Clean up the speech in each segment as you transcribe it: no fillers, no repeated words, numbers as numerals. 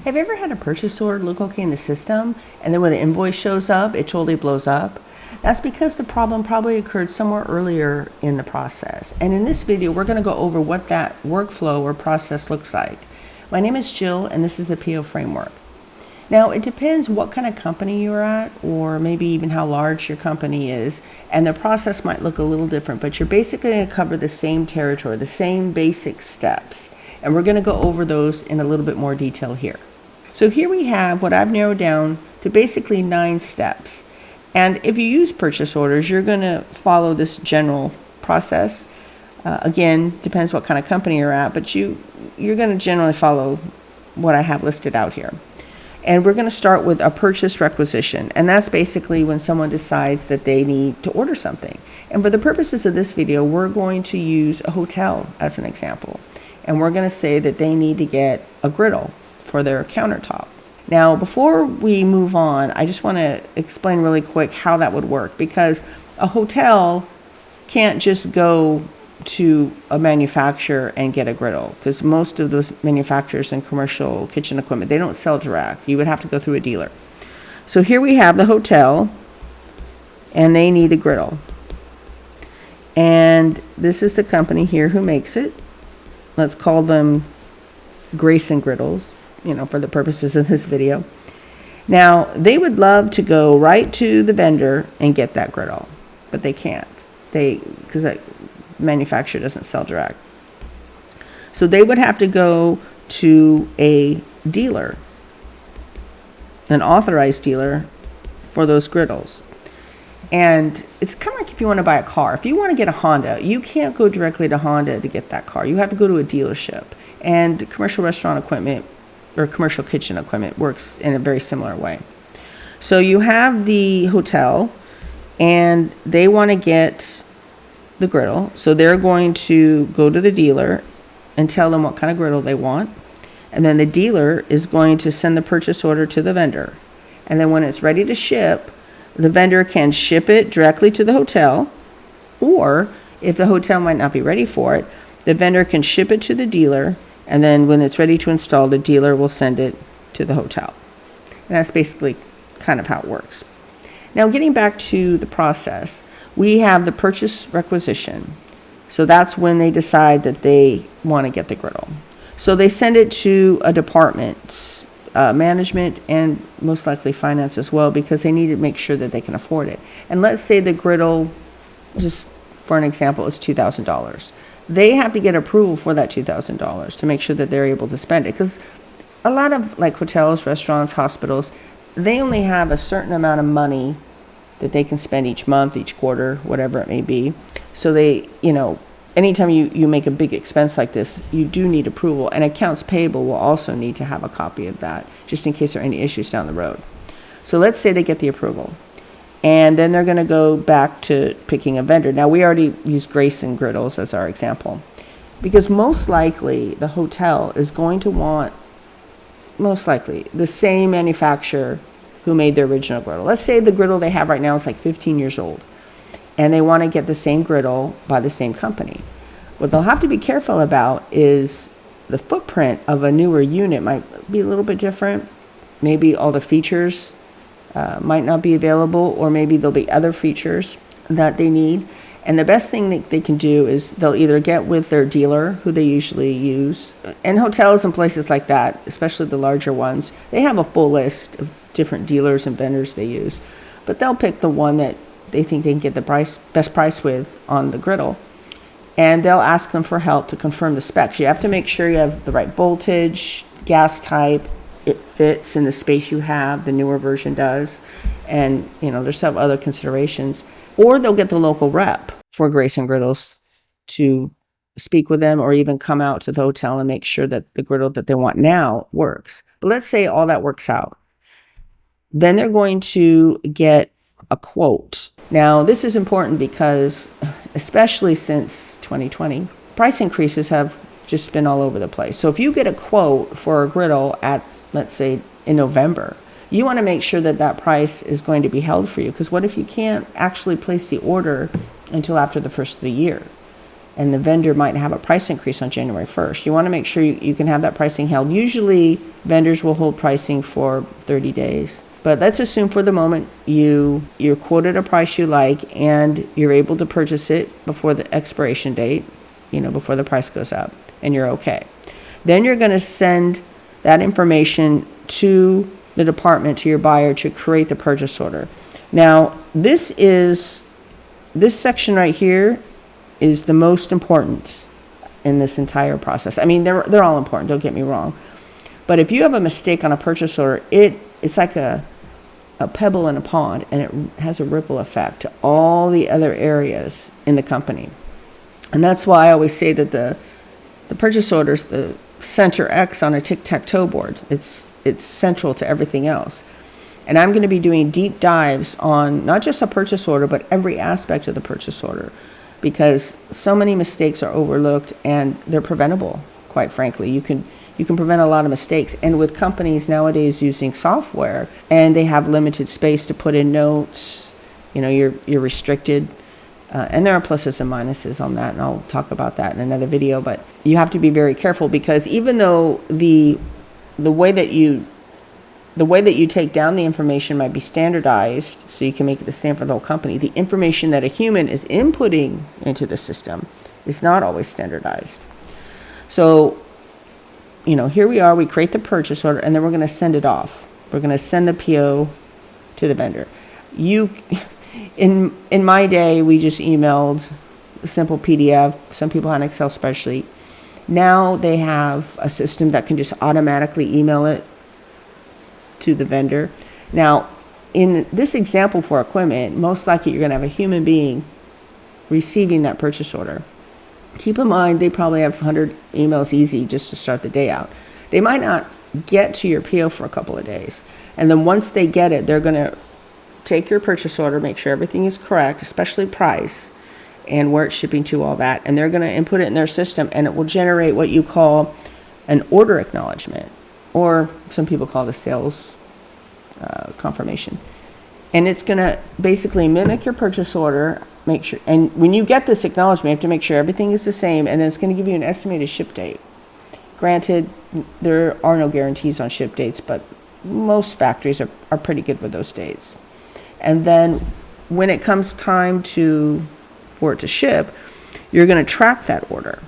Have you ever had a purchase order look okay in the system, and then when the invoice shows up, it totally blows up? That's because the problem probably occurred somewhere earlier in the process. And in this video, we're going to go over what that workflow or process looks like. My name is Jill, and this is the PO framework. Now, it depends what kind of company you're at, or maybe even how large your company is, and the process might look a little different, but you're basically going to cover the same territory, the same basic steps. And we're going to go over those in a little bit more detail here. So here we have what I've narrowed down to basically 9 steps. And if you use purchase orders, you're going to follow this general process. Again, depends what kind of company you're at, but you're going to generally follow what I have listed out here. And we're going to start with a purchase requisition. And that's basically when someone decides that they need to order something. And for the purposes of this video, we're going to use a hotel as an example. And we're going to say that they need to get a griddle for their countertop. Now, before we move on, I just want to explain really quick how that would work, because a hotel can't just go to a manufacturer and get a griddle, because most of those manufacturers and commercial kitchen equipment, they don't sell direct. You would have to go through a dealer. So here we have the hotel, and they need a griddle. And this is the company here who makes it. Let's call them Grayson Griddles, for the purposes of this video. Now, they would love to go right to the vendor and get that griddle, but they can't. Because that manufacturer doesn't sell direct. So they would have to go to a dealer, an authorized dealer for those griddles. And it's kind of like if you want to buy a car. If you want to get a Honda, you can't go directly to Honda to get that car. You have to go to a dealership. And commercial restaurant equipment or commercial kitchen equipment works in a very similar way. So you have the hotel, and they want to get the griddle. So they're going to go to the dealer and tell them what kind of griddle they want. And then the dealer is going to send the purchase order to the vendor. And then when it's ready to ship, the vendor can ship it directly to the hotel, or if the hotel might not be ready for it, the vendor can ship it to the dealer, and then when it's ready to install, the dealer will send it to the hotel. And that's basically kind of how it works. Now, getting back to the process, we have the purchase requisition. So that's when they decide that they want to get the griddle. So they send it to a department, management, and most likely finance as well, because they need to make sure that they can afford it. And let's say the griddle, just for an example, is $2,000. They have to get approval for that $2,000 to make sure that they're able to spend it, because a lot of hotels, restaurants, hospitals, they only have a certain amount of money that they can spend each month, each quarter, whatever it may be. So they, anytime you make a big expense like this, you do need approval. And Accounts Payable will also need to have a copy of that, just in case there are any issues down the road. So let's say they get the approval. And then they're going to go back to picking a vendor. Now, we already used Grayson Griddles as our example, because most likely the hotel is going to want, most likely, the same manufacturer who made the original griddle. Let's say the griddle they have right now is 15 years old, and they want to get the same griddle by the same company. What they'll have to be careful about is the footprint of a newer unit might be a little bit different. Maybe all the features might not be available, or maybe there'll be other features that they need. And the best thing that they can do is they'll either get with their dealer, who they usually use. And hotels and places like that, especially the larger ones, they have a full list of different dealers and vendors they use. But they'll pick the one that they think they can get the best price with on the griddle. And they'll ask them for help to confirm the specs. You have to make sure you have the right voltage, gas type, it fits in the space you have, the newer version does. And, there's some other considerations. Or they'll get the local rep for Grayson Griddles to speak with them, or even come out to the hotel and make sure that the griddle that they want now works. But let's say all that works out. Then they're going to get a quote. Now, this is important because, especially since 2020, price increases have just been all over the place. So if you get a quote for a griddle at, let's say, in November, you want to make sure that that price is going to be held for you, because what if you can't actually place the order until after the first of the year? and the vendor might have a price increase on January 1st. You want to make sure you can have that pricing held. Usually vendors will hold pricing for 30 days. But let's assume for the moment you're quoted a price you like and you're able to purchase it before the expiration date, before the price goes up, and you're okay. Then you're going to send that information to the department, to your buyer, to create the purchase order. Now, this section right here is the most important in this entire process. I mean, they're all important, don't get me wrong. But if you have a mistake on a purchase order, it's like a pebble in a pond, and it has a ripple effect to all the other areas in the company. And that's why I always say that the purchase order is the center X on a tic-tac-toe board. It's central to everything else. And I'm going to be doing deep dives on not just a purchase order, but every aspect of the purchase order, because so many mistakes are overlooked and they're preventable, quite frankly. You can prevent a lot of mistakes. And with companies nowadays using software and they have limited space to put in notes, you're restricted. And there are pluses and minuses on that, and I'll talk about that in another video. But you have to be very careful, because even though the way that you take down the information might be standardized, so you can make it the same for the whole company, the information that a human is inputting into the system is not always standardized. So, here we are, we create the purchase order, and then we're going to send it off. We're going to send the PO to the vendor. In my day, we just emailed a simple PDF. Some people had an Excel spreadsheet. Now they have a system that can just automatically email it to the vendor. Now, in this example for equipment, most likely you're going to have a human being receiving that purchase order. Keep in mind, they probably have 100 emails easy just to start the day out. They might not get to your PO for a couple of days. And then once they get it, they're going to take your purchase order, make sure everything is correct, especially price and where it's shipping to, all that. And they're going to input it in their system, and it will generate what you call an order acknowledgement, or some people call it a sales confirmation. And it's going to basically mimic your purchase order, make sure, and when you get this acknowledgement, you have to make sure everything is the same, and then it's going to give you an estimated ship date. Granted, there are no guarantees on ship dates, but most factories are pretty good with those dates. And then when it comes time for it to ship, you're going to track that order.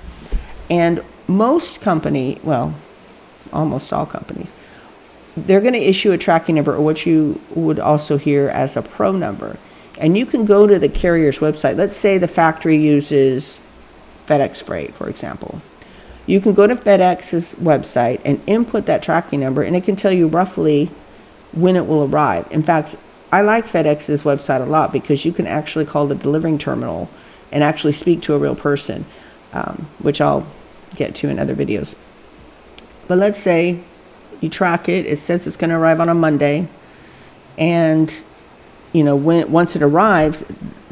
And almost all companies, they're going to issue a tracking number, or what you would also hear as a pro number. And you can go to the carrier's website. Let's say the factory uses FedEx Freight, for example. You can go to FedEx's website and input that tracking number, and it can tell you roughly when it will arrive. In fact, I like FedEx's website a lot, because you can actually call the delivering terminal and actually speak to a real person, which I'll get to in other videos. But let's say you track it. It says it's going to arrive on a Monday. And, once it arrives,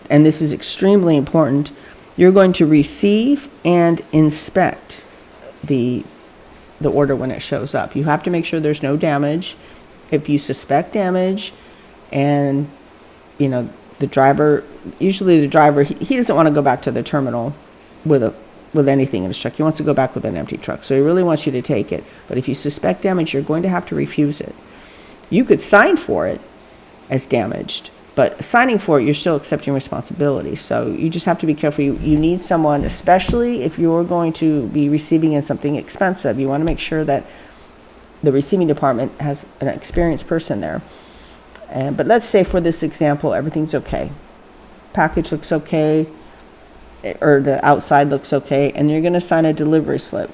and this is extremely important, you're going to receive and inspect the order when it shows up. You have to make sure there's no damage. If you suspect damage, and the driver, he doesn't want to go back to the terminal with anything in his truck. He wants to go back with an empty truck, so he really wants you to take it. But if you suspect damage, you're going to have to refuse it. You could sign for it as damaged, but signing for it, you're still accepting responsibility. So you just have to be careful. You need someone, especially if you're going to be receiving in something expensive. You want to make sure that the receiving department has an experienced person there. But let's say for this example, everything's okay. Package looks okay, or the outside looks okay, and you're going to sign a delivery slip.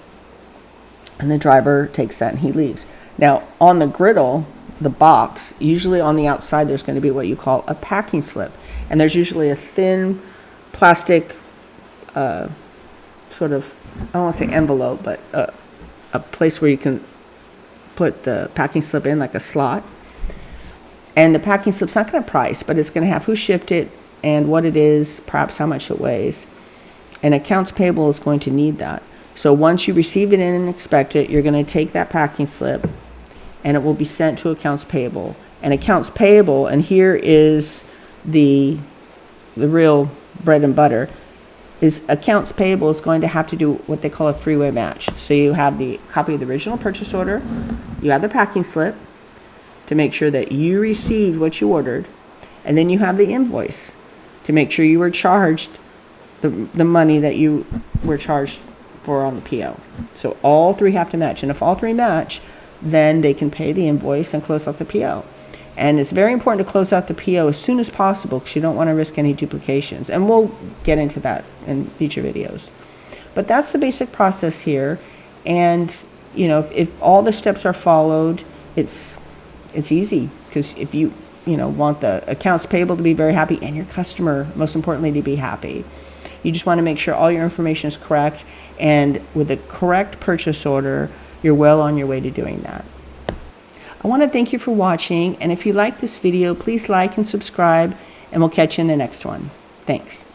And the driver takes that and he leaves. Now, on the griddle, the box, usually on the outside, there's going to be what you call a packing slip. And there's usually a thin plastic sort of, I don't want to say envelope, but a place where you can put the packing slip in, like a slot. And the packing slip's not going to price, but it's going to have who shipped it and what it is, perhaps how much it weighs. And Accounts Payable is going to need that. So once you receive it in and inspect it, you're going to take that packing slip and it will be sent to Accounts Payable. And Accounts Payable, and here is the real bread and butter, is Accounts Payable is going to have to do what they call a three-way match. So you have the copy of the original purchase order, you have the packing slip to make sure that you received what you ordered, and then you have the invoice to make sure you were charged the money that you were charged for on the PO. So all three have to match, and if all three match, then they can pay the invoice and close out the PO. And it's very important to close out the PO as soon as possible because you don't want to risk any duplications. And we'll get into that in future videos. But that's the basic process here. And, you know, if all the steps are followed, it's easy, because if you want the accounts payable to be very happy and your customer, most importantly, to be happy, you just want to make sure all your information is correct. And with the correct purchase order, you're well on your way to doing that. I want to thank you for watching, and if you like this video, please like and subscribe, and we'll catch you in the next one. Thanks.